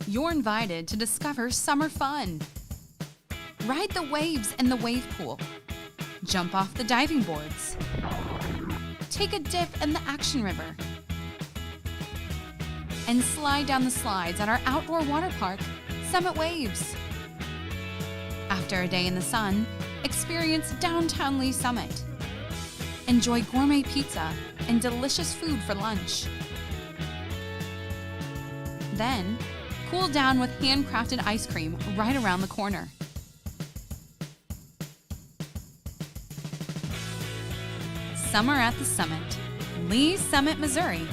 You're invited to discover summer fun. Ride the waves in the wave pool. Jump off the diving boards. Take a dip in the Action River. And slide down the slides at our outdoor water park, Summit Waves. After a day in the sun, experience Downtown Lee Summit. Enjoy gourmet pizza and delicious food for lunch. Then, cool down with handcrafted ice cream right around the corner. Summer at the Summit, Lee Summit, Missouri.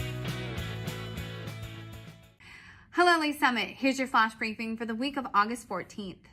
Hello, Lee Summit. Here's your flash briefing for the week of August 14th.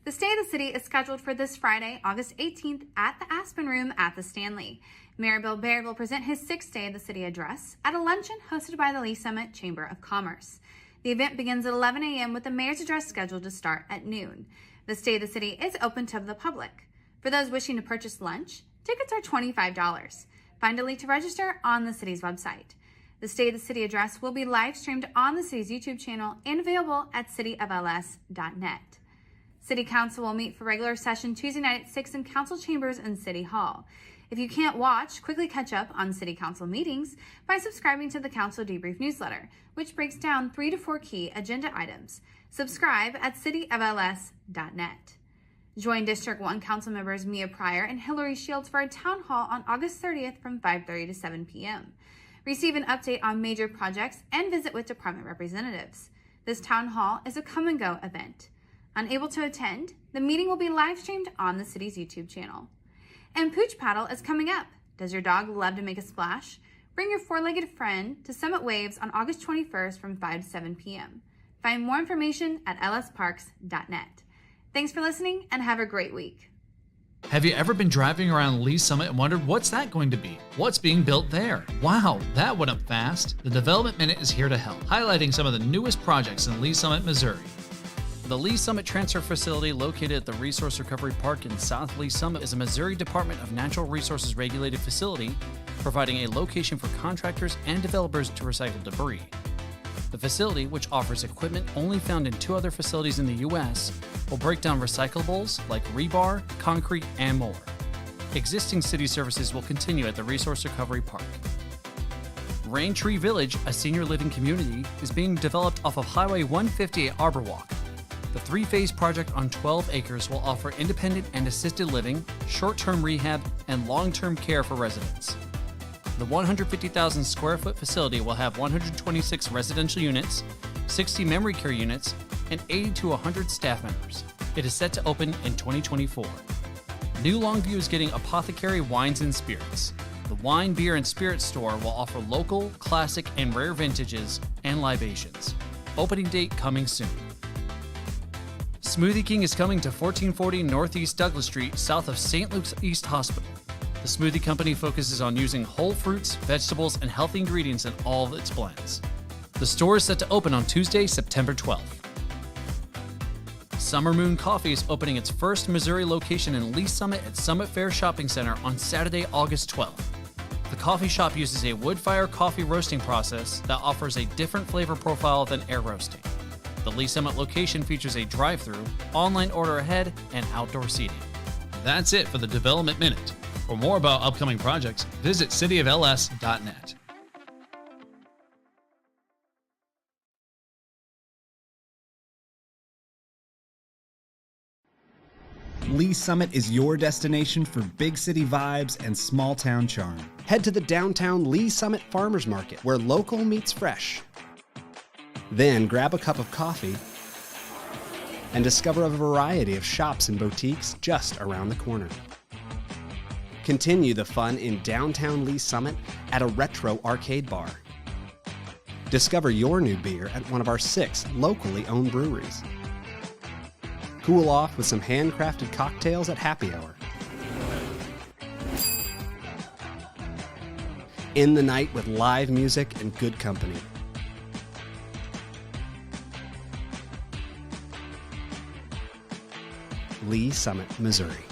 The State of the City is scheduled for this Friday, August 18th at the Aspen Room at the Stanley. Mayor Bill Baird will present his 6th Day of the City address at a luncheon hosted by the Lee Summit Chamber of Commerce. The event begins at 11 a.m. with the mayor's address scheduled to start at noon. The State of the City is open to the public. For those wishing to purchase lunch, tickets are $25. Find a link to register on the city's website. The State of the City address will be live streamed on the city's YouTube channel and available at cityofls.net. City Council will meet for regular session Tuesday night at 6 in Council Chambers and City Hall. If you can't watch, quickly catch up on City Council meetings by subscribing to the Council Debrief newsletter, which breaks down 3 to 4 key agenda items. Subscribe at cityofls.net. Join District 1 Council members Mia Pryor and Hillary Shields for a town hall on August 30th from 5:30 to 7 p.m. Receive an update on major projects and visit with department representatives. This town hall is a come-and-go event. Unable to attend, the meeting will be live streamed on the city's YouTube channel. And Pooch Paddle is coming up. Does your dog love to make a splash? Bring your four-legged friend to Summit Waves on August 21st from 5 to 7 p.m. Find more information at lsparks.net. Thanks for listening and have a great week. Have you ever been driving around Lee Summit and wondered what's that going to be? What's being built there? Wow, that went up fast. The Development Minute is here to help, highlighting some of the newest projects in Lee Summit, Missouri. The Lee Summit Transfer Facility, located at the Resource Recovery Park in South Lee Summit, is a Missouri Department of Natural Resources regulated facility, providing a location for contractors and developers to recycle debris. The facility, which offers equipment only found in 2 other facilities in the U.S., will break down recyclables like rebar, concrete, and more. Existing city services will continue at the Resource Recovery Park. Rain Tree Village, a senior living community, is being developed off of Highway 150 at Arbor Walk. The 3-phase project on 12 acres will offer independent and assisted living, short-term rehab, and long-term care for residents. The 150,000 square foot facility will have 126 residential units, 60 memory care units, and 80 to 100 staff members. It is set to open in 2024. New Longview is getting Apothecary Wines and Spirits. The wine, beer, and spirits store will offer local, classic, and rare vintages and libations. Opening date coming soon. Smoothie King is coming to 1440 Northeast Douglas Street, south of St. Luke's East Hospital. The smoothie company focuses on using whole fruits, vegetables, and healthy ingredients in all of its blends. The store is set to open on Tuesday, September 12th. Summer Moon Coffee is opening its first Missouri location in Lee Summit at Summit Fair Shopping Center on Saturday, August 12th. The coffee shop uses a wood-fire coffee roasting process that offers a different flavor profile than air roasting. The Lee Summit location features a drive-thru, online order ahead, and outdoor seating. That's it for the Development Minute. For more about upcoming projects, visit cityofls.net. Lee Summit is your destination for big city vibes and small town charm. Head to the downtown Lee Summit Farmers Market, where local meets fresh. Then grab a cup of coffee and discover a variety of shops and boutiques just around the corner. Continue the fun in downtown Lee Summit at a retro arcade bar. Discover your new beer at one of our 6 locally owned breweries. Cool off with some handcrafted cocktails at happy hour. End the night with live music and good company. Lee Summit, Missouri.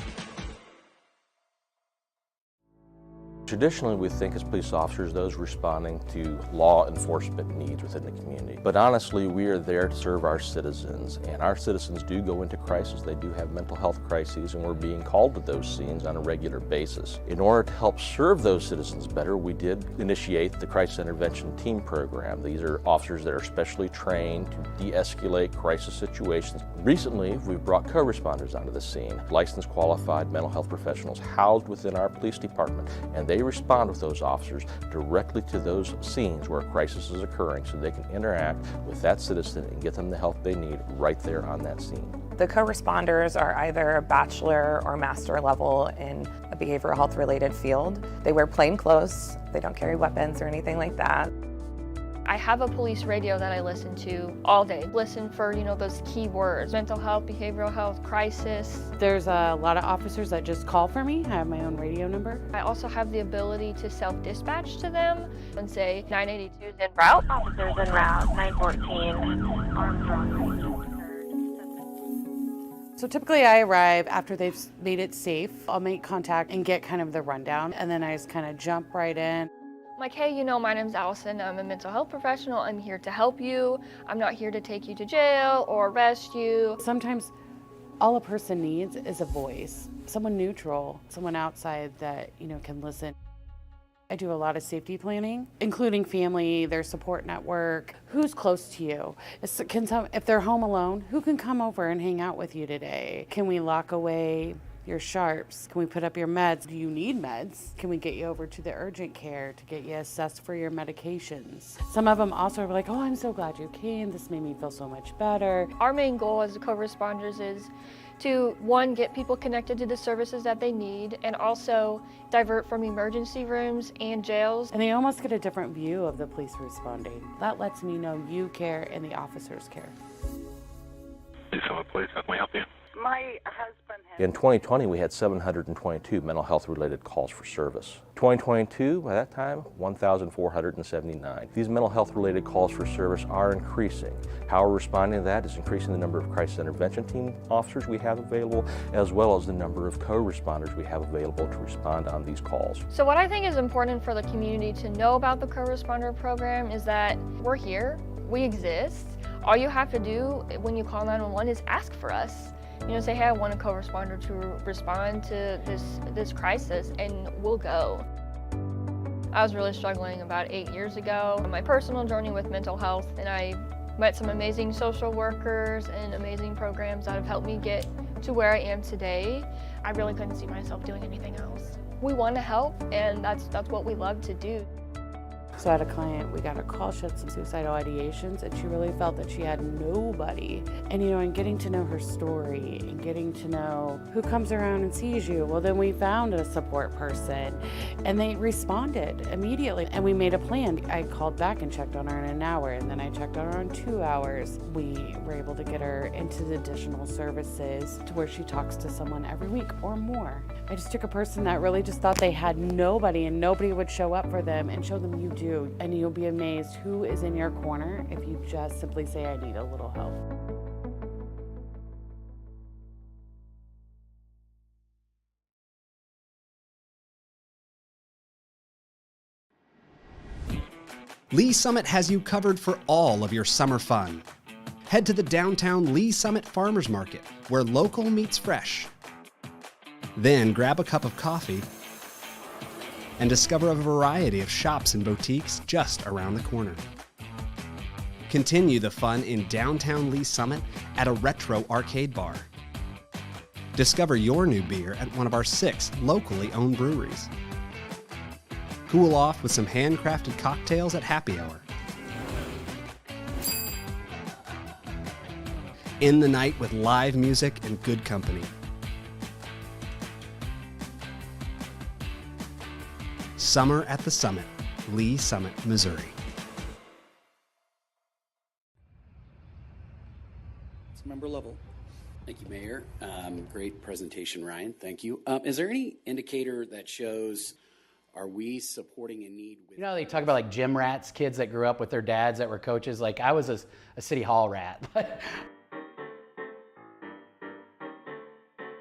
Traditionally, we think as police officers, those responding to law enforcement needs within the community. But honestly, we are there to serve our citizens, and our citizens do go into crisis. They do have mental health crises, and we're being called to those scenes on a regular basis. In order to help serve those citizens better, we did initiate the Crisis Intervention Team Program. These are officers that are specially trained to de-escalate crisis situations. Recently, we've brought co-responders onto the scene, licensed qualified mental health professionals housed within our police department, and they respond with those officers directly to those scenes where a crisis is occurring so they can interact with that citizen and get them the help they need right there on that scene. The co-responders are either bachelor or master level in a behavioral health related field. They wear plain clothes, they don't carry weapons or anything like that. I have a police radio that I listen to all day. Listen for, those key words: mental health, behavioral health, crisis. There's a lot of officers that just call for me. I have my own radio number. I also have the ability to self-dispatch to them and say 982 is en route. Officers en route, 914, Armstrong. So typically I arrive after they've made it safe. I'll make contact and get kind of the rundown, and then I just kind of jump right in. Like, hey, my name's Allison. I'm a mental health professional. I'm here to help you. I'm not here to take you to jail or arrest you. Sometimes all a person needs is a voice, someone neutral, someone outside that, can listen. I do a lot of safety planning, including family, their support network, who's close to you. If they're home alone, who can come over and hang out with you today? Can we lock away your sharps? Can we put up your meds? Do you need meds? Can we get you over to the urgent care to get you assessed for your medications? Some of them also are like, oh, I'm so glad you came. This made me feel so much better. Our main goal as co-responders is to, one, get people connected to the services that they need, and also divert from emergency rooms and jails. And they almost get a different view of the police responding. That lets me know you care and the officers care. Please, please, how can we help you? My husband has... In 2020, we had 722 mental health related calls for service. 2022, by that time, 1,479. These mental health related calls for service are increasing. How we're responding to that is increasing the number of crisis intervention team officers we have available, as well as the number of co-responders we have available to respond on these calls. So what I think is important for the community to know about the co-responder program is that we're here, we exist. All you have to do when you call 911 is ask for us. Say, hey, I want a co-responder to respond to this crisis, and we'll go. I was really struggling about 8 years ago on my personal journey with mental health, and I met some amazing social workers and amazing programs that have helped me get to where I am today. I really couldn't see myself doing anything else. We want to help, and that's what we love to do. So I had a client, we got a call, she had some suicidal ideations, and she really felt that she had nobody. And and getting to know her story and getting to know who comes around and sees you, well then we found a support person, and they responded immediately. And we made a plan. I called back and checked on her in an hour, and then I checked on her in 2 hours. We were able to get her into the additional services to where she talks to someone every week or more. I just took a person that really just thought they had nobody and nobody would show up for them, and show them you do. And you'll be amazed who is in your corner if you just simply say, I need a little help. Lee Summit has you covered for all of your summer fun. Head to the downtown Lee Summit Farmers Market, where local meets fresh. Then grab a cup of coffee and discover a variety of shops and boutiques just around the corner. Continue the fun in downtown Lee Summit at a retro arcade bar. Discover your new beer at one of our 6 locally owned breweries. Cool off with some handcrafted cocktails at happy hour. End the night with live music and good company. Summer at the Summit, Lee Summit, Missouri. It's member level. Thank you, Mayor. Great presentation, Ryan. Thank you. Is there any indicator that shows, are we supporting a need with... They talk about like gym rats, kids that grew up with their dads that were coaches. Like I was a city hall rat.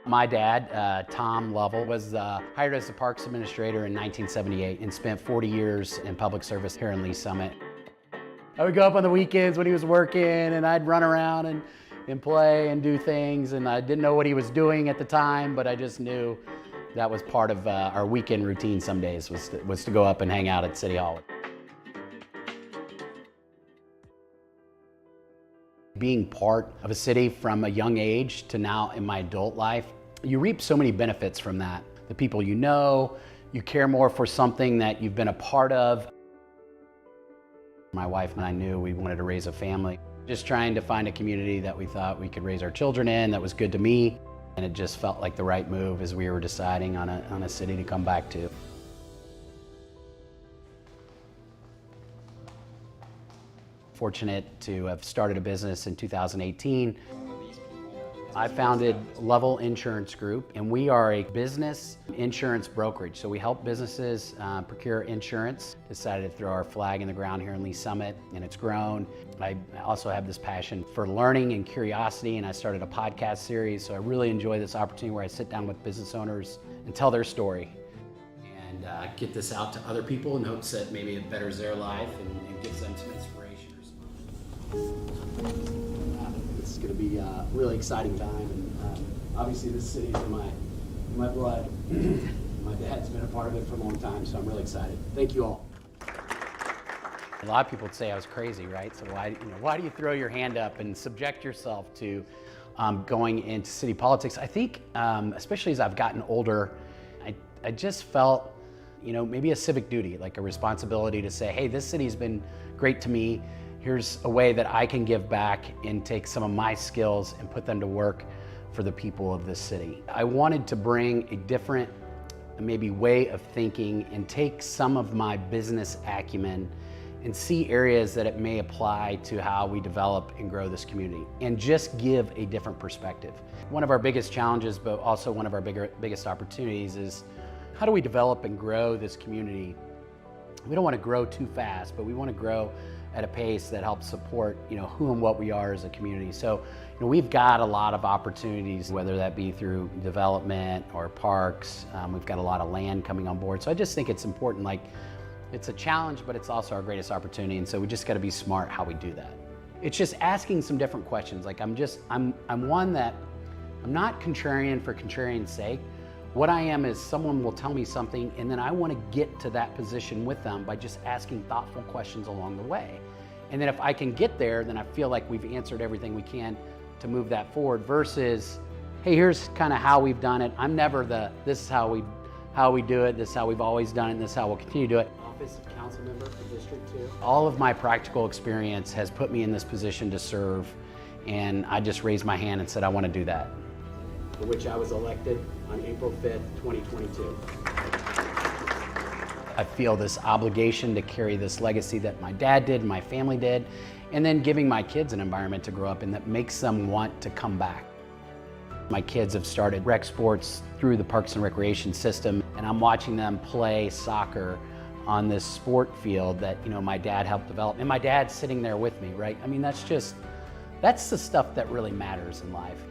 My dad, Tom Lovell, was hired as a parks administrator in 1978 and spent 40 years in public service here in Lee Summit. I would go up on the weekends when he was working, and I'd run around and play and do things, and I didn't know what he was doing at the time, but I just knew that was part of our weekend routine some days, was to go up and hang out at City Hall. Being part of a city from a young age to now in my adult life, you reap so many benefits from that. The people you know, you care more for something that you've been a part of. My wife and I knew we wanted to raise a family. Just trying to find a community that we thought we could raise our children in, that was good to me. And it just felt like the right move as we were deciding on a city to come back to. Fortunate to have started a business in 2018. I founded Level Insurance Group, and we are a business insurance brokerage. So we help businesses procure insurance. Decided to throw our flag in the ground here in Lee Summit, and it's grown. I also have this passion for learning and curiosity, and I started a podcast series. So I really enjoy this opportunity where I sit down with business owners and tell their story, and get this out to other people in hopes that maybe it betters their life and gives them some inspiration or something. It's going to be a really exciting time, and obviously this city's in my blood. My dad's been a part of it for a long time, so I'm really excited. Thank you all. A lot of people would say I was crazy, right? So why do you throw your hand up and subject yourself to going into city politics? I think, especially as I've gotten older, I just felt, maybe a civic duty, like a responsibility to say, hey, this city's been great to me. Here's a way that I can give back and take some of my skills and put them to work for the people of this city. I wanted to bring a different, maybe way of thinking and take some of my business acumen and see areas that it may apply to how we develop and grow this community, and just give a different perspective. One of our biggest challenges, but also one of our biggest opportunities, is how do we develop and grow this community? We don't want to grow too fast, but we want to grow at a pace that helps support, who and what we are as a community. So, we've got a lot of opportunities, whether that be through development or parks. We've got a lot of land coming on board. So I just think it's important, it's a challenge, but it's also our greatest opportunity. And so we just got to be smart how we do that. It's just asking some different questions. I'm one that, I'm not contrarian for contrarian's sake. What I am is someone will tell me something, and then I want to get to that position with them by just asking thoughtful questions along the way. And then if I can get there, then I feel like we've answered everything we can to move that forward, versus, hey, here's kind of how we've done it. I'm never this is how we do it, this is how we've always done it, and this is how we'll continue to do it. Office of Council Member for District 2. All of my practical experience has put me in this position to serve, and I just raised my hand and said, I want to do that. For which I was elected on April 5th, 2022. I feel this obligation to carry this legacy that my dad did, my family did, and then giving my kids an environment to grow up in that makes them want to come back. My kids have started rec sports through the Parks and Recreation system, and I'm watching them play soccer on this sport field that my dad helped develop, and my dad's sitting there with me, right? I mean, that's the stuff that really matters in life.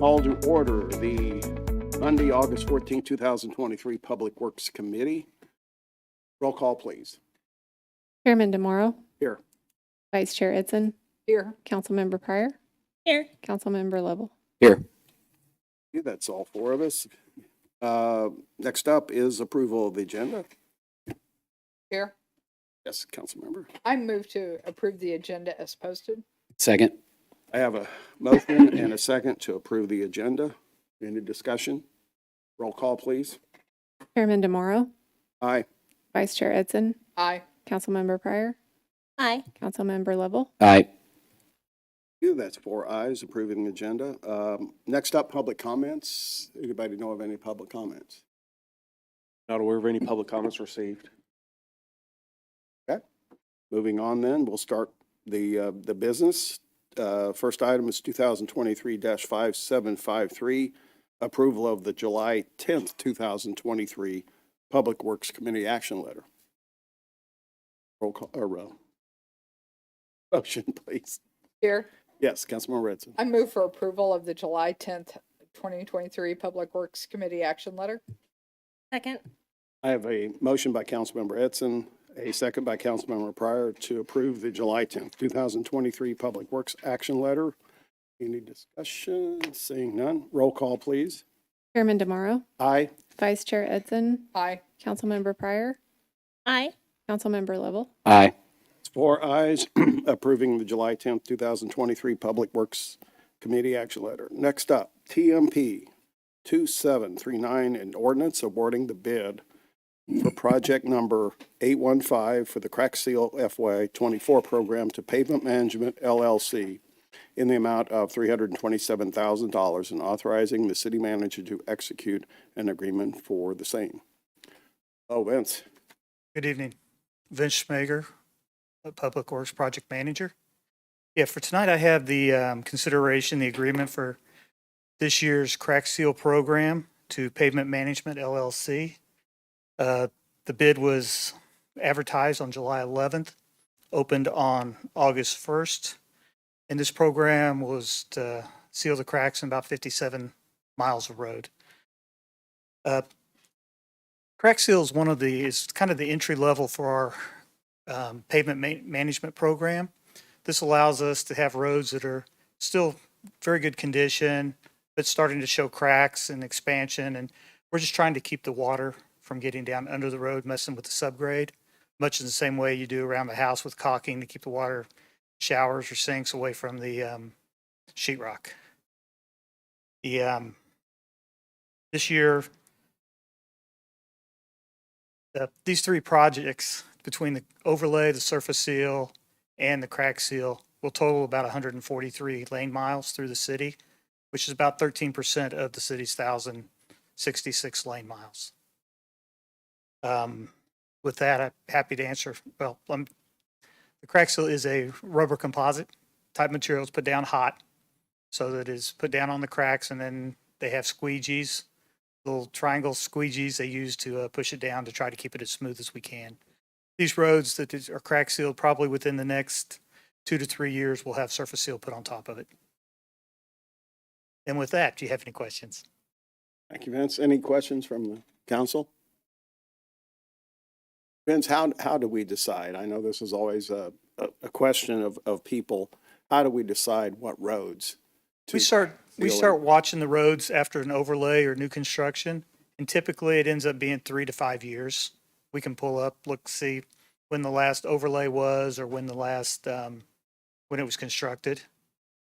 Call to order the Monday, August 14, 2023 Public Works Committee. Roll call, please. Chairman DeMauro. Here. Vice Chair Edson. Here. Councilmember Pryor. Here. Councilmember Lovell. Here. Yeah, that's all four of us. Next up is approval of the agenda. Here. Yes, Councilmember. I move to approve the agenda as posted. Second. I have a motion and a second to approve the agenda. Any discussion? Roll call, please. Chairman DeMauro. Aye. Vice Chair Edson. Aye. Councilmember Pryor. Aye. Councilmember Lovell. Aye. Yeah, that's 4 ayes approving the agenda. Next up, public comments. Anybody know of any public comments? Not aware of any public comments received. Okay. Moving on then, we'll start the business. First item is 2023-5753, approval of the July 10th, 2023 Public Works Committee action letter. Roll call, motion, please. Here. Yes, Councilman Redson. I move for approval of the July 10th, 2023 Public Works Committee action letter. Second. I have a motion by Councilmember Edson, a second by Councilmember Pryor to approve the July 10th, 2023 Public Works action letter. Any discussion? Seeing none. Roll call, please. Chairman DeMauro. Aye. Vice Chair Edson. Aye. Councilmember Pryor. Aye. Councilmember Lovell. Aye. It's 4 ayes approving the July 10th, 2023 Public Works Committee action letter. Next up, TMP 2739, an ordinance awarding the bid for project number 815 for the Crack Seal FY24 program to Pavement Management LLC in the amount of $327,000 and authorizing the city manager to execute an agreement for the same. Oh, Vince. Good evening. Vince Schmager, Public Works Project Manager. Yeah, for tonight I have the consideration, the agreement for this year's Crack Seal program to Pavement Management LLC. The bid was advertised on July 11th, opened on August 1st, and this program was to seal the cracks in about 57 miles of road. Crack Seal is kind of the entry level for our pavement management program. This allows us to have roads that are still very good condition, but starting to show cracks and expansion, and we're just trying to keep the water from getting down under the road, messing with the subgrade, much in the same way you do around the house with caulking to keep the water showers or sinks away from the sheetrock. This year, these three projects between the overlay, the surface seal, and the crack seal will total about 143 lane miles through the city, which is about 13% of the city's 1,066 lane miles. With that, I'm happy to answer. Well, the crack seal is a rubber composite type material. It's put down hot, so that it's put down on the cracks, and then they have squeegees, little triangle squeegees they use to push it down to try to keep it as smooth as we can. These roads that are crack sealed, probably within the next 2 to 3 years, will have surface seal put on top of it. And with that, do you have any questions? Thank you, Vince. Any questions from the council? Vince, how do we decide? I know this is always a question of people. How do we decide what roads? We start watching the roads after an overlay or new construction, and typically it ends up being 3 to 5 years. We can pull up, look, see when the last overlay was or when the last when it was constructed,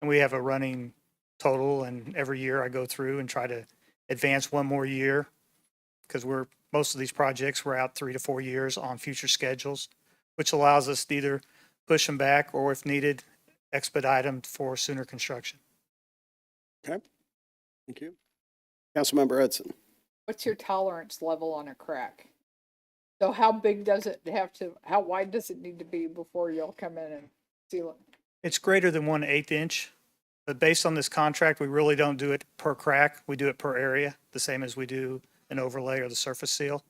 and we have a running total. And every year I go through and try to advance one more year, because most of these projects we're out 3 to 4 years on future schedules, which allows us to either push them back or, if needed, expedite them for sooner construction. Okay, thank you. Councilmember Edson. What's your tolerance level on a crack? So how big does it have to, how wide does it need to be before you'll come in and seal it? It's greater than 1/8 inch, but based on this contract, we really don't do it per crack. We do it per area, the same as we do an overlay or the surface seal.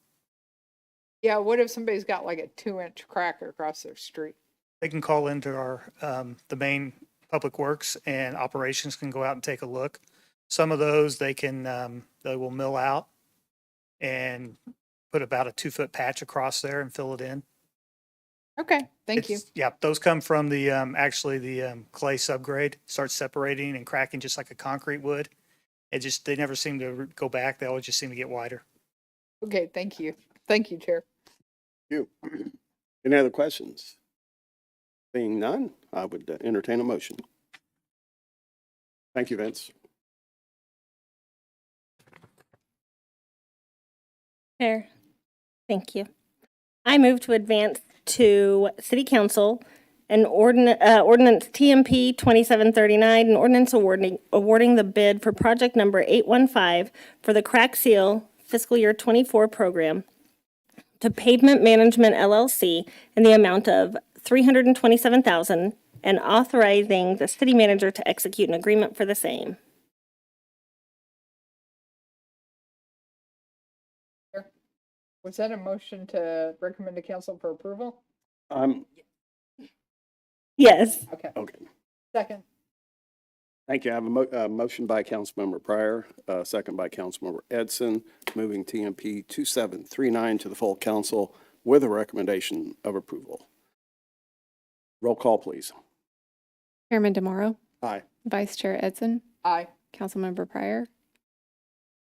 Yeah, what if somebody's got like a 2-inch crack across their street? They can call into our, the main Public Works, and operations can go out and take a look. Some of those they will mill out and put about a 2-foot patch across there and fill it in. Okay, thank you. Yeah, those come from the clay subgrade, starts separating and cracking just like a concrete would. They never seem to go back. They always just seem to get wider. Okay, thank you. Thank you, Chair. You. Any other questions? Being none, I would entertain a motion. Thank you, Vince. Chair, thank you. I move to advance to City Council an ordinance TMP 2739, an ordinance awarding the bid for project number 815 for the Crack Seal fiscal year 24 program to Pavement Management LLC in the amount of $327,000 and authorizing the city manager to execute an agreement for the same. Was that a motion to recommend to council for approval? Yes. Okay. Okay. Second. Thank you. I have a motion by Councilmember Pryor, second by Councilmember Edson, moving TMP 2739 to the full council with a recommendation of approval. Roll call, please. Chairman DeMauro. Aye. Vice Chair Edson. Aye. Councilmember Pryor.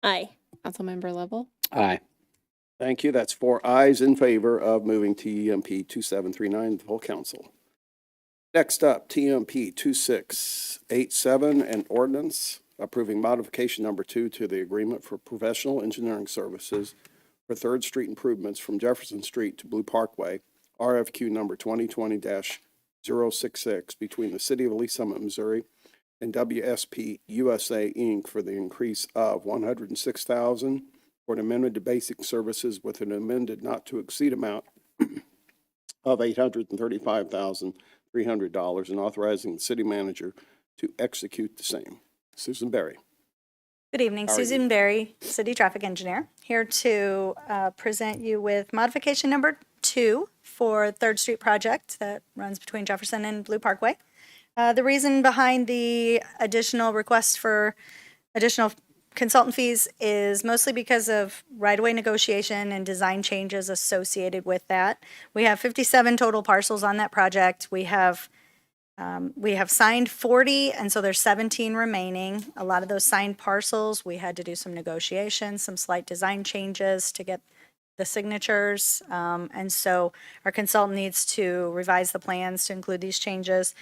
Aye. Councilmember Lovell. Aye. Thank you. That's 4 ayes in favor of moving TMP 2739 to the full council. Next up, TMP 2687, an ordinance approving modification number 2 to the agreement for professional engineering services for 3rd Street improvements from Jefferson Street to Blue Parkway, RFQ number 2020-066, between the City of Lee Summit, Missouri, and WSP USA, Inc. for the increase of $106,000 for an amendment to basic services with an amended not to exceed amount of $835,300 and authorizing the city manager to execute the same. Susan Berry. Good evening, Susan Berry, City Traffic Engineer, here to present you with modification number 2 for 3rd Street project that runs between Jefferson and Blue Parkway. The reason behind the additional request for additional consultant fees is mostly because of right-of-way negotiation and design changes associated with that. We have 57 total parcels on that project. We have signed 40, and so there's 17 remaining. A lot of those signed parcels, we had to do some negotiations, some slight design changes to get the signatures. And so our consultant needs to revise the plans to include these changes.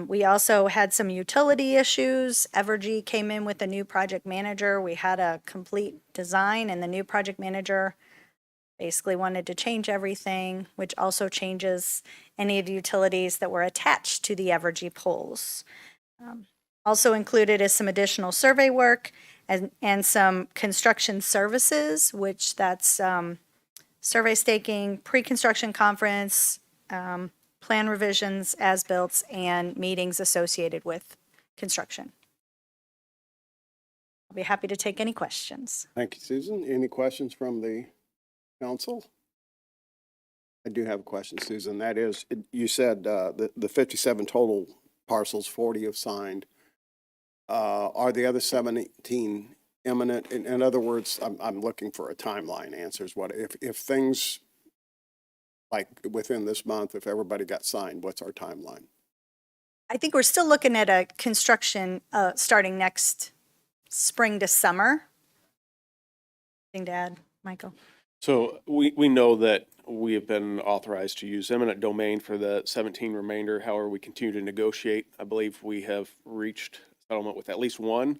We also had some utility issues. Evergy came in with a new project manager. We had a complete design, and the new project manager basically wanted to change everything, which also changes any of the utilities that were attached to the Evergy poles. Also included is some additional survey work and some construction services, which that's survey staking, pre-construction conference, plan revisions, as-built, and meetings associated with construction. I'll be happy to take any questions. Thank you, Susan. Any questions from the council? I do have a question, Susan. That is, you said the 57 total parcels, 40 have signed. Are the other 17 imminent? In other words, I'm looking for a timeline answers. What if things like within this month, if everybody got signed, what's our timeline? I think we're still looking at a construction starting next spring to summer. Anything to add, Michael? So we know that we have been authorized to use eminent domain for the 17 remainder. However, we continue to negotiate. I believe we have reached settlement with at least one.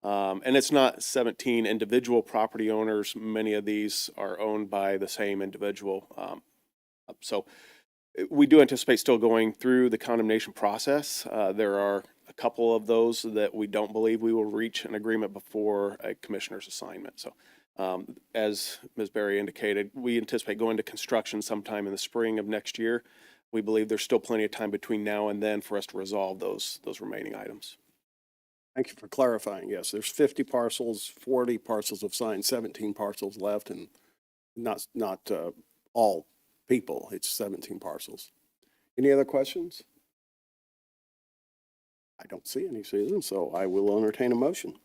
And it's not 17 individual property owners. Many of these are owned by the same individual. So we do anticipate still going through the condemnation process. There are a couple of those that we don't believe we will reach an agreement before a commissioner's assignment. So as Ms. Berry indicated, we anticipate going to construction sometime in the spring of next year. We believe there's still plenty of time between now and then for us to resolve those remaining items. Thank you for clarifying. Yes, there's 50 parcels, 40 parcels have signed, 17 parcels left, and not all people. It's 17 parcels. Any other questions? I don't see any, Susan, so I will entertain a motion.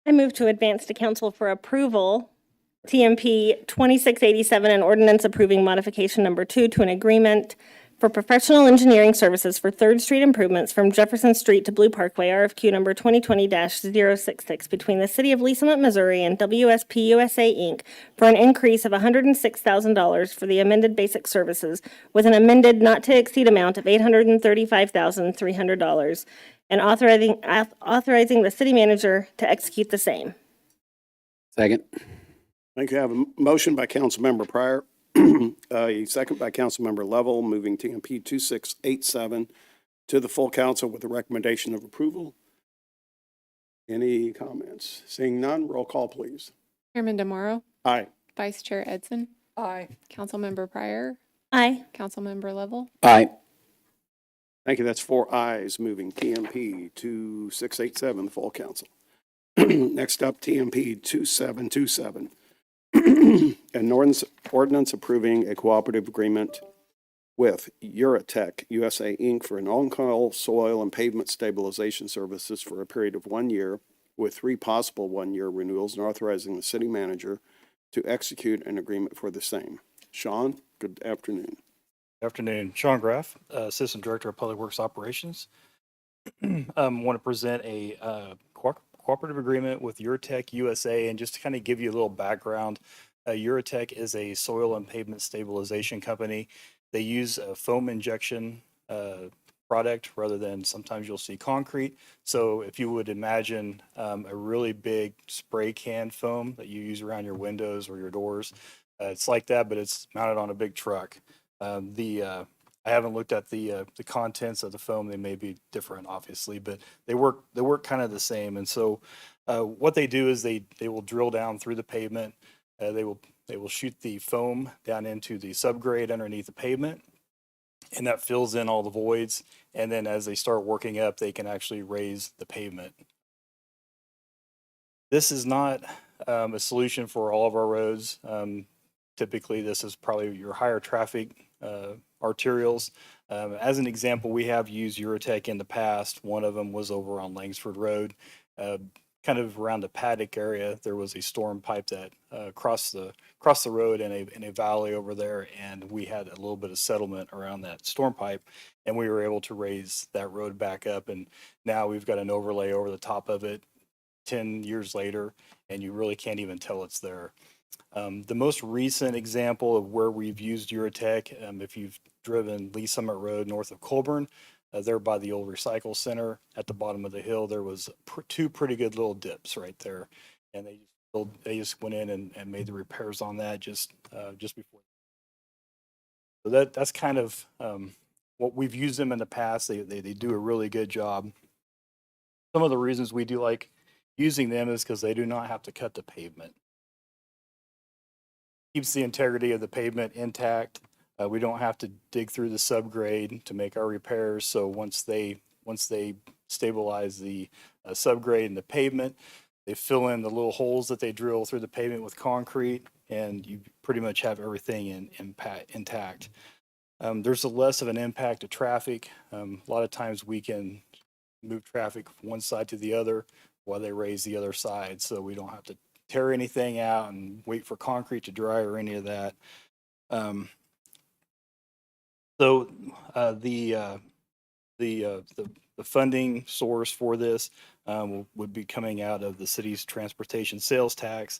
I move to advance to council for approval TMP 2687, an ordinance approving modification number 2 to an agreement for professional engineering services for 3rd Street improvements from Jefferson Street to Blue Parkway, RFQ number 2020-066, between the City of Lee Summit, Missouri and WSP USA, Inc. for an increase of $106,000 for the amended basic services with an amended not-to-exceed amount of $835,300 and authorizing the city manager to execute the same. Second. Thank you. I have a motion by Councilmember Pryor, a second by Councilmember Lovell, moving TMP 2687 to the full council with a recommendation of approval. Any comments? Seeing none, roll call, please. Chairman DeMauro, Aye. Vice Chair Edson, Aye. Councilmember Pryor, Aye. Councilmember Lovell, Aye. Thank you. That's 4 ayes, moving TMP 2687, the full council. Next up, TMP 2727. An ordinance approving a cooperative agreement with Eurotech USA, Inc. for an on-call soil and pavement stabilization services for a period of 1 year with 3 possible 1-year renewals, and authorizing the city manager to execute an agreement for the same. Sean, good afternoon. Good afternoon. Sean Graff, Assistant Director of Public Works Operations. Want to present a cooperative agreement with Eurotech USA, and just to kind of give you a little background, Eurotech is a soil and pavement stabilization company. They use a foam injection product rather than sometimes you'll see concrete. So if you would imagine a really big spray can foam that you use around your windows or your doors, it's like that, but it's mounted on a big truck. I haven't looked at the contents of the foam. They may be different, obviously, but they work kind of the same. And so what they do is they will drill down through the pavement. They will shoot the foam down into the subgrade underneath the pavement, and that fills in all the voids. And then as they start working up, they can actually raise the pavement. This is not a solution for all of our roads. Typically, this is probably your higher traffic arterials. As an example, we have used Eurotech in the past. One of them was over on Langsford Road. Kind of around the paddock area, there was a storm pipe that crossed the road in a valley over there, and we had a little bit of settlement around that storm pipe, and we were able to raise that road back up, and now we've got an overlay over the top of it 10 years later, and you really can't even tell it's there. The most recent example of where we've used Eurotech, if you've driven Lee Summit Road north of Colburn, there by the old recycle center at the bottom of the hill, there was 2 pretty good little dips right there, and they just went in and made the repairs on that just before. So that's kind of what we've used them in the past. They do a really good job. Some of the reasons we do like using them is because they do not have to cut the pavement. Keeps the integrity of the pavement intact. We don't have to dig through the subgrade to make our repairs. So once they stabilize the subgrade and the pavement, they fill in the little holes that they drill through the pavement with concrete, and you pretty much have everything intact. There's less of an impact to traffic. A lot of times we can move traffic from one side to the other while they raise the other side, so we don't have to tear anything out and wait for concrete to dry or any of that. So the funding source for this would be coming out of the city's transportation sales tax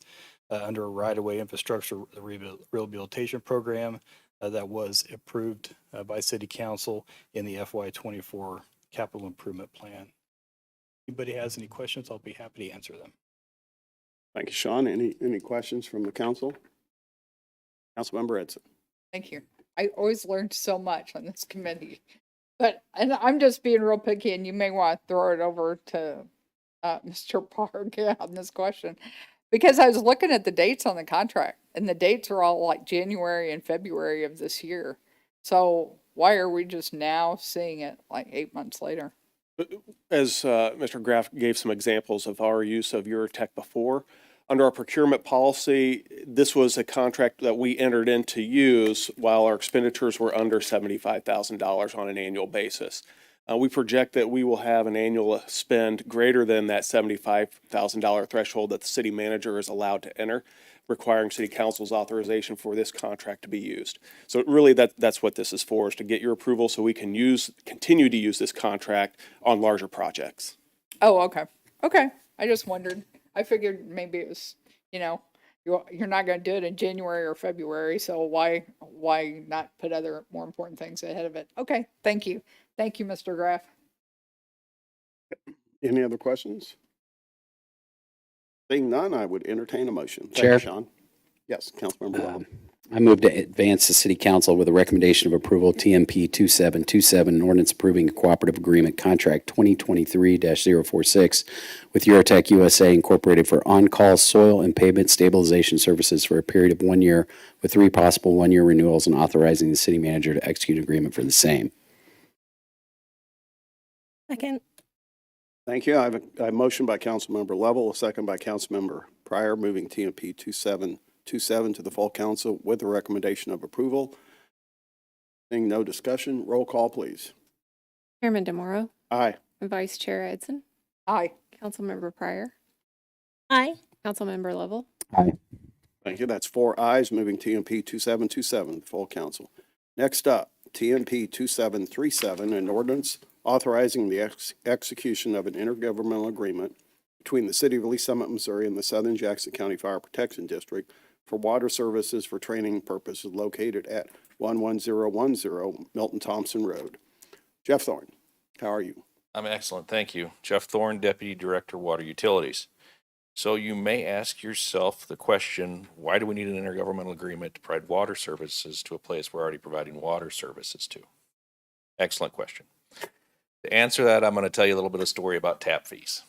under a right-of-way infrastructure rehabilitation program that was approved by City Council in the FY24 capital improvement plan. Anybody has any questions, I'll be happy to answer them. Thank you, Sean. Any questions from the council? Councilmember Edson. Thank you. I always learned so much on this committee, and I'm just being real picky, and you may want to throw it over to Mr. Park on this question, because I was looking at the dates on the contract, and the dates are all like January and February of this year. So why are we just now seeing it like 8 months later? As Mr. Graff gave some examples of our use of Eurotech before, under our procurement policy, this was a contract that we entered in to use while our expenditures were under $75,000 on an annual basis. We project that we will have an annual spend greater than that $75,000 threshold that the city manager is allowed to enter, requiring city council's authorization for this contract to be used. So really that's what this is for, is to get your approval so we can continue to use this contract on larger projects. Oh, okay. Okay. I just wondered. I figured maybe it was, you're not going to do it in January or February, so why not put other more important things ahead of it? Okay. Thank you. Thank you, Mr. Graff. Any other questions? Seeing none, I would entertain a motion. Thank Chair? you, Sean. Yes, Councilmember Lovell. I move to advance the City Council with a recommendation of approval TMP 2727, an ordinance approving a cooperative agreement contract 2023-046 with Eurotech USA Incorporated for on-call soil and pavement stabilization services for a period of 1 year with 3 possible 1-year renewals, and authorizing the city manager to execute an agreement for the same. Second. Thank you. I have a motion by Councilmember Lovell, a second by Councilmember Pryor, moving TMP 2727 to the full council with a recommendation of approval. Seeing no discussion, roll call, please. Chairman DeMauro, Aye. Vice Chair Edson, Aye. Councilmember Pryor, Aye. Councilmember Lovell, Aye. Thank you. That's 4 ayes, moving TMP 2727 to full council. Next up, TMP 2737, an ordinance authorizing the execution of an intergovernmental agreement between the City of Lee Summit, Missouri and the Southern Jackson County Fire Protection District for water services for training purposes located at 11010 Milton Thompson Road. Jeff Thorne, how are you? I'm excellent, thank you. Jeff Thorne, Deputy Director, Water Utilities. So you may ask yourself the question, why do we need an intergovernmental agreement to provide water services to a place we're already providing water services to? Excellent question. To answer that, I'm going to tell you a little bit of story about tap fees.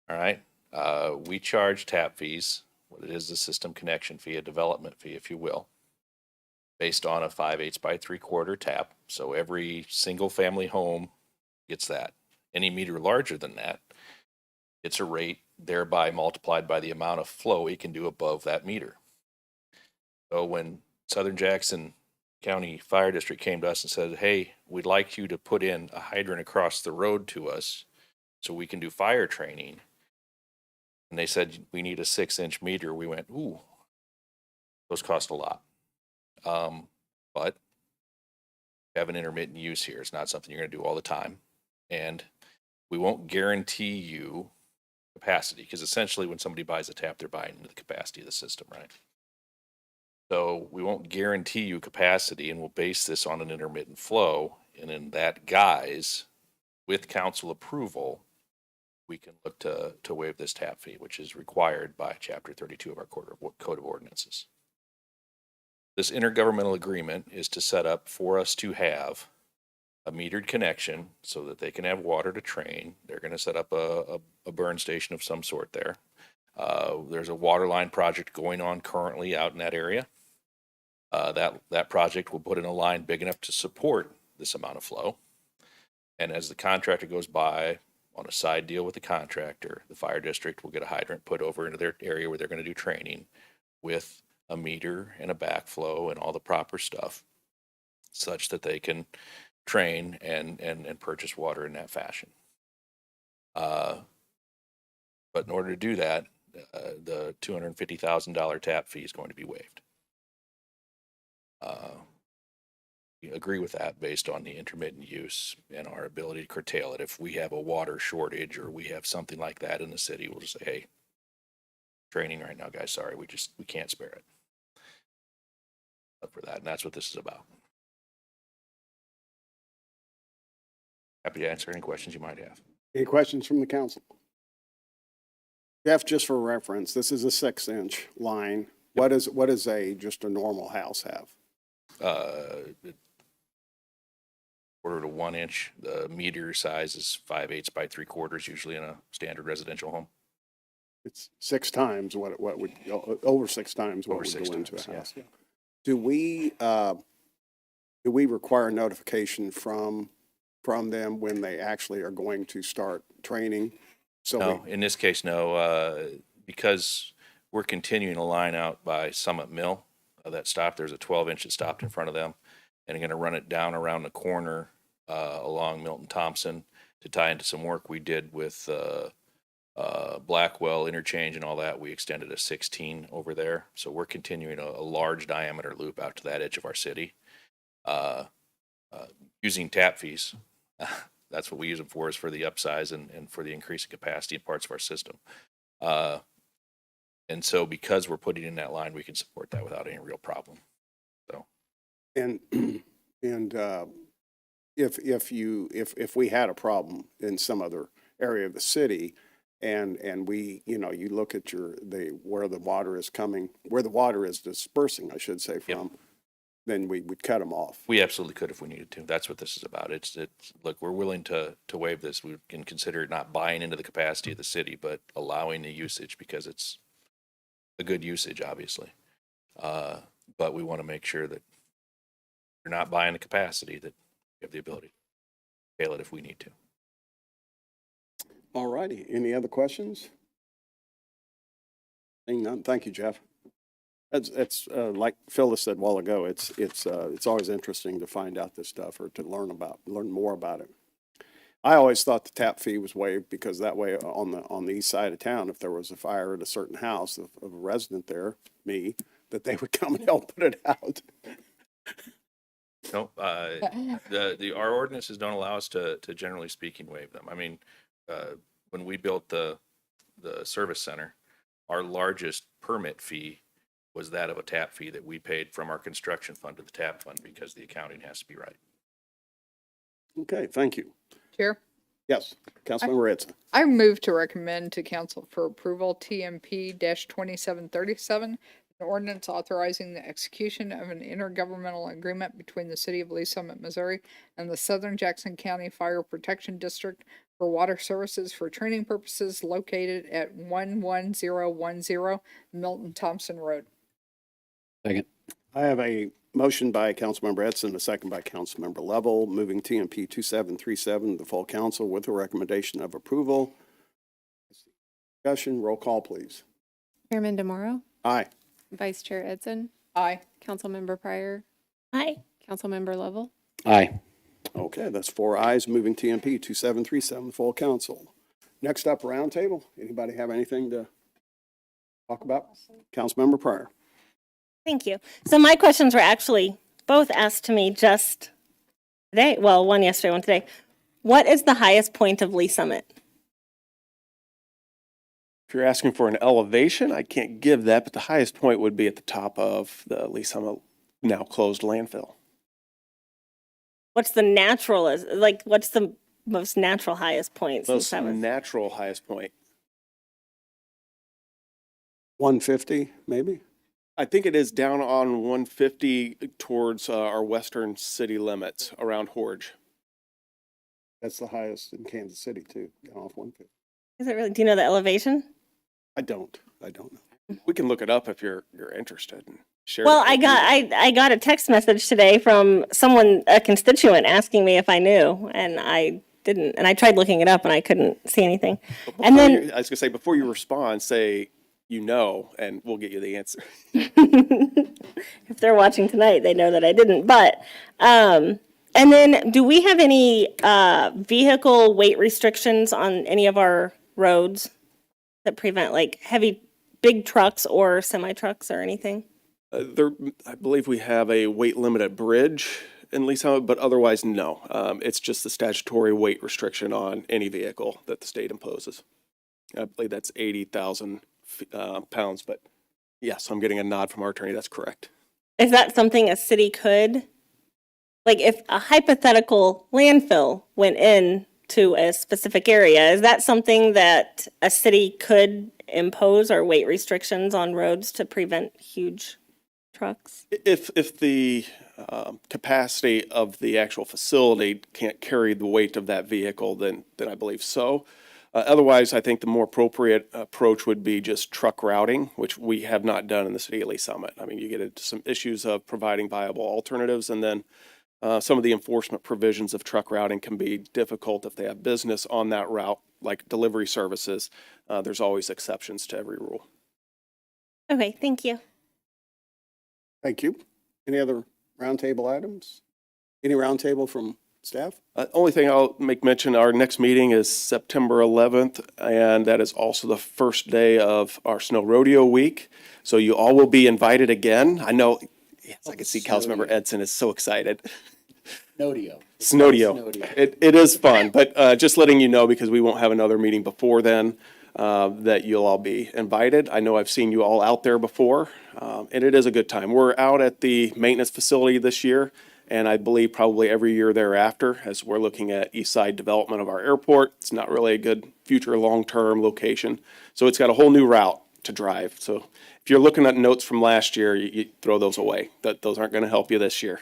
All right. We charge tap fees. What it is, a system connection fee, a development fee, if you will, based on a 5/8 by 3/4 tap. So every single family home gets that. Any meter larger than that, it's a rate thereby multiplied by the amount of flow it can do above that meter. So when Southern Jackson County Fire District came to us and said, hey, we'd like you to put in a hydrant across the road to us so we can do fire training, and they said we need a 6-inch meter, we went, ooh, those cost a lot. But we have an intermittent use here. It's not something you're going to do all the time. And we won't guarantee you capacity, because essentially when somebody buys a tap, they're buying into the capacity of the system, right? So we won't guarantee you capacity, and we'll base this on an intermittent flow. And in that guise, with council approval, we can look to waive this tap fee, which is required by Chapter 32 of our Code of Ordinances. This intergovernmental agreement is to set up for us to have a metered connection so that they can have water to train. They're going to set up a burn station of some sort there. There's a water line project going on currently out in that area. That project will put in a line big enough to support this amount of flow. And as the contractor goes by on a side deal with the contractor, the fire district will get a hydrant put over into their area where they're going to do training with a meter and a backflow and all the proper stuff, such that they can train and purchase water in that fashion. But in order to do that, the $250,000 tap fee is going to be waived. We agree with that based on the intermittent use and our ability to curtail it. If we have a water shortage or we have something like that in the city, we'll just say, hey, training right now, guys, sorry, we can't spare it. Up for that, and that's what this is about. Happy to answer any questions you might have. Any questions from the council? Jeff, just for reference, this is a 6-inch line. What is just a normal house have? 1/4 to 1 inch. The meter size is 5/8 by 3/4, usually in a standard residential home. It's 6 times what would over 6 times what would go into a house. Yeah. Do we require notification from them when they actually are going to start training? So no, in this case, no, because we're continuing a line out by Summit Mill that stopped. There's a 12-inch that stopped in front of them, and they're going to run it down around the corner along Milton Thompson to tie into some work we did with Blackwell interchange and all that. We extended a 16 over there. So we're continuing a large diameter loop out to that edge of our city using tap fees. That's what we use them for, is for the upsize and for the increasing capacity in parts of our system. And so because we're putting in that line, we can support that without any real problem. So, And if we had a problem in some other area of the city, and we, you look at where the water is coming, where the water is dispersing, I should say, from, then we would cut them off. we absolutely could if we needed to. That's what this is about. It's look, we're willing to waive this. We can consider it not buying into the capacity of the city, but allowing the usage because it's a good usage, obviously. But we want to make sure that you're not buying the capacity, that we have the ability to scale it if we need to. All righty. Any other questions? Seeing none. Thank you, Jeff. It's like Phyllis said a while ago, it's always interesting to find out this stuff or to learn more about it. I always thought the tap fee was waived because that way on the east side of town, if there was a fire at a certain house of a resident there, me, that they would come and help put it out. No, our ordinances don't allow us to generally speaking waive them. I mean, when we built the service center, our largest permit fee was that of a tap fee that we paid from our construction fund to the tap fund because the accounting has to be right. Okay, thank you. Chair? Yes, Councilmember Edson. I move to recommend to council for approval TMP-2737, an ordinance authorizing the execution of an intergovernmental agreement between the city of Lee Summit, Missouri and the Southern Jackson County Fire Protection District for water services for training purposes located at 11010 Milton Thompson Road. Second. I have a motion by Councilmember Edson, a second by Councilmember Lovell, moving TMP 2737 to the full council with a recommendation of approval. Discussion, roll call, please. Chairman DeMauro? Aye. Vice Chair Edson? Aye. Councilmember Pryor? Aye. Councilmember Lovell? Aye. Okay, that's 4 ayes, moving TMP 2737 to full council. Next up, roundtable. Anybody have anything to talk about? Councilmember Pryor. Thank you. So my questions were actually both asked to me just today. Well, one yesterday, one today. What is the highest point of Lee Summit? If you're asking for an elevation, I can't give that, but the highest point would be at the top of the Lee Summit now closed landfill. What's the what's the most natural highest point? Most natural highest point. 150, maybe? I think it is down on 150 towards our western city limits around Horge. That's the highest in Kansas City, too, down off 150. Is it really? Do you know the elevation? I don't know. We can look it up if you're interested and share. Well, I got a text message today from someone, a constituent, asking me if I knew, and I didn't. And I tried looking it up, and I couldn't see anything. And then I was gonna say, before you respond, say and we'll get you the answer. If they're watching tonight, they know that I didn't. But and then, do we have any vehicle weight restrictions on any of our roads that prevent big trucks or semi trucks or anything? I believe we have a weight limit at Bridge in Lee Summit, but otherwise, no. It's just the statutory weight restriction on any vehicle that the state imposes. I believe that's 80,000 pounds, but yes, I'm getting a nod from our attorney. That's correct. Is that something a city could, if a hypothetical landfill went in to a specific area, is that something that a city could impose or weight restrictions on roads to prevent huge trucks? If the capacity of the actual facility can't carry the weight of that vehicle, then I believe so. Otherwise, I think the more appropriate approach would be just truck routing, which we have not done in the city of Lee Summit. I mean, you get into some issues of providing viable alternatives, and then some of the enforcement provisions of truck routing can be difficult if they have business on that route, like delivery services. There's always exceptions to every rule. Okay, thank you. Thank you. Any other roundtable items? Any roundtable from Staff? Only thing I'll make mention, our next meeting is September 11th, and that is also the first day of our snow rodeo week. So you all will be invited again. I know, yes, I can see Councilmember Edson is so excited. Snowdio. Snowdio. It is fun, but just letting you know, because we won't have another meeting before then, that you'll all be invited. I know I've seen you all out there before, and it is a good time. We're out at the maintenance facility this year, and I believe probably every year thereafter, as we're looking at east side development of our airport. It's not really a good future long-term location, so it's got a whole new route to drive. So if you're looking at notes from last year, you throw those away. Those aren't going to help you this year.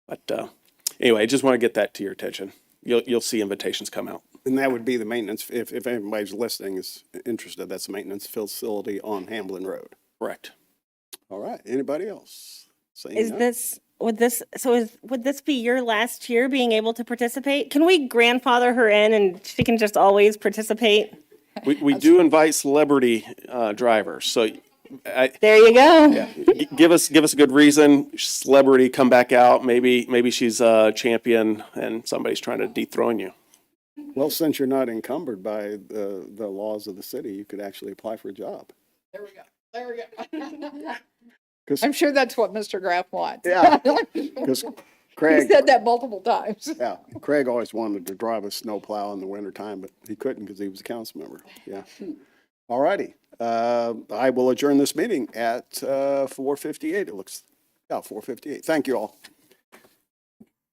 But anyway, I just want to get that to your attention. You'll see invitations come out. And that would be the maintenance, if anybody's listening is interested, that's the maintenance facility on Hamlin Road. Correct. All right, anybody else? Saying Is no? would this be your last year being able to participate? Can we grandfather her in and she can just always participate? We do invite celebrity drivers, so there you go. Yeah, give us a good reason. Celebrity, come back out. Maybe she's a champion and somebody's trying to dethrone you. Well, since you're not encumbered by the laws of the city, you could actually apply for a job. There we go. There we go. I'm sure that's what Mr. Graff wants. Yeah, because Craig. He said that multiple times. Yeah, Craig always wanted to drive a snowplow in the wintertime, but he couldn't because he was a council member. Yeah. All righty. I will adjourn this meeting at 4:58. It looks, 4:58. Thank you all.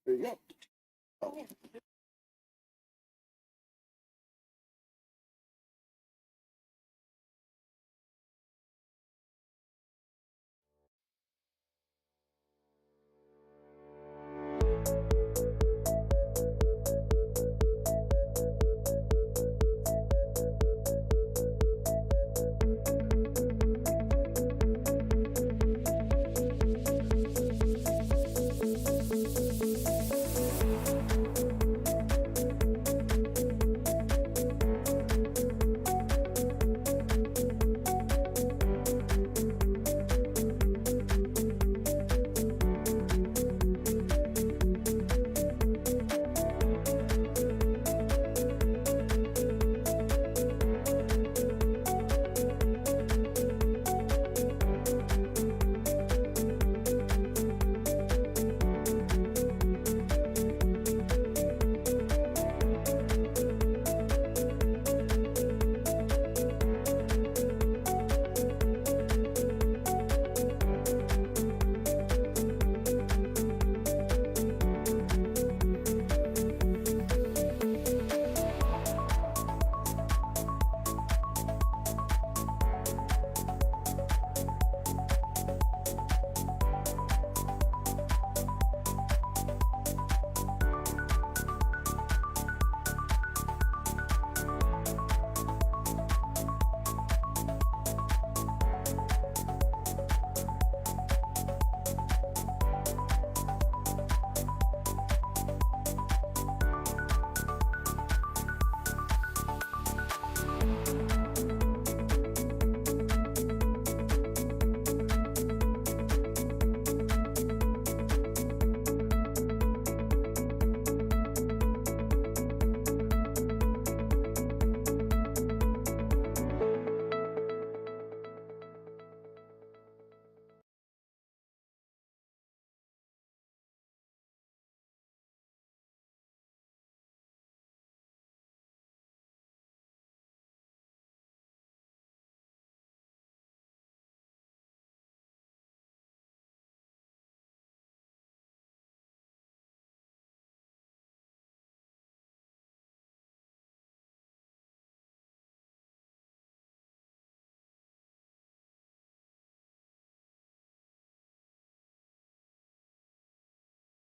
There you go.